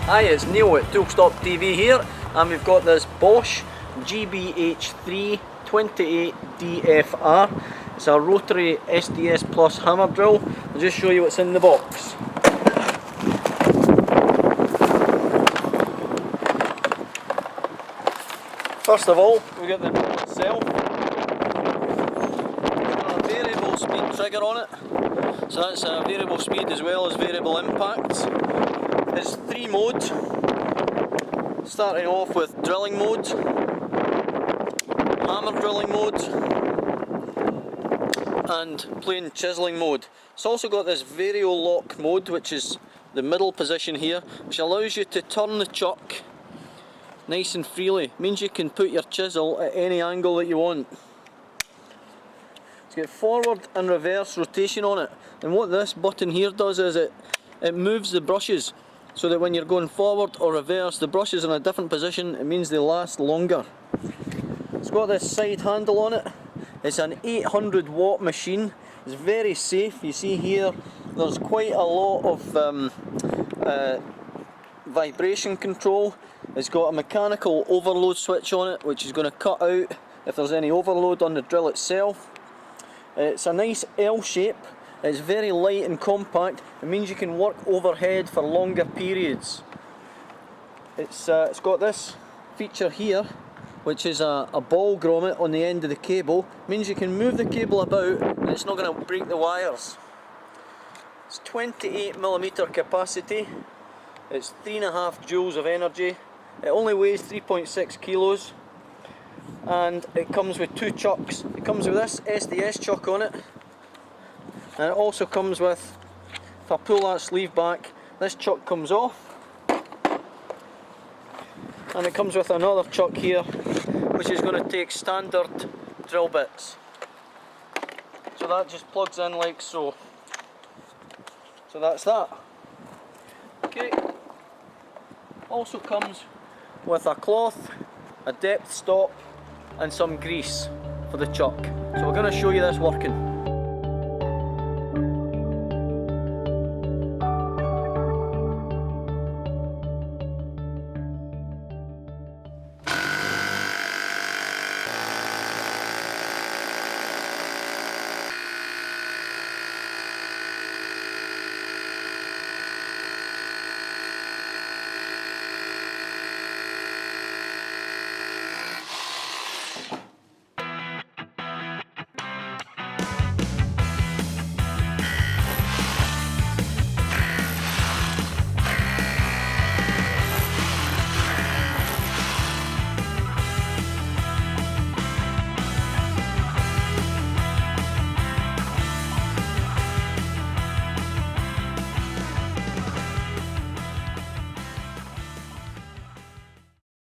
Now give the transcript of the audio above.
Hi, it's Neil at Toolstop TV here, and we've got this Bosch GBH 328 DFR. It's a Rotary SDS Plus hammer drill. I'll just show you what's in the box. First of all, we get the drill itself. It's got a variable speed trigger on it, so that's a variable speed as well as variable impact. It's 3 modes, starting off with drilling mode, hammer drilling mode, and plain chiselling mode. It's also got this vario lock mode, which is the middle position here, which allows you to turn the chuck nice and freely. Means you can put your chisel at any angle that you want. It's got forward and reverse rotation on it, and what this button here does is it moves the brushes, so that when you're going forward or reverse, the brush is in a different position. It means they last longer. It's got this side handle on it. It's an 800 watt machine. It's very safe. You see here there's quite a lot of vibration control. It's got a mechanical overload switch on it, which is going to cut out if there's any overload on the drill itself. It's a nice L shape. It's very light and compact. It means you can work overhead for longer periods. It's got this feature here, which is a ball grommet on the end of the cable. It means you can move the cable about and it's not going to break the wires. It's 28mm capacity. It's 3.5 joules of energy. It only weighs 3.6 kilos. And it comes with 2 chucks. It comes with this SDS chuck on it. And it also comes with, if I pull that sleeve back, this chuck comes off, and it comes with another chuck here, which is going to take standard drill bits. So that just plugs in like so. So that's that. Okay. Also comes with a cloth, a depth stop, and some grease for the chuck. So we're going to show you this working.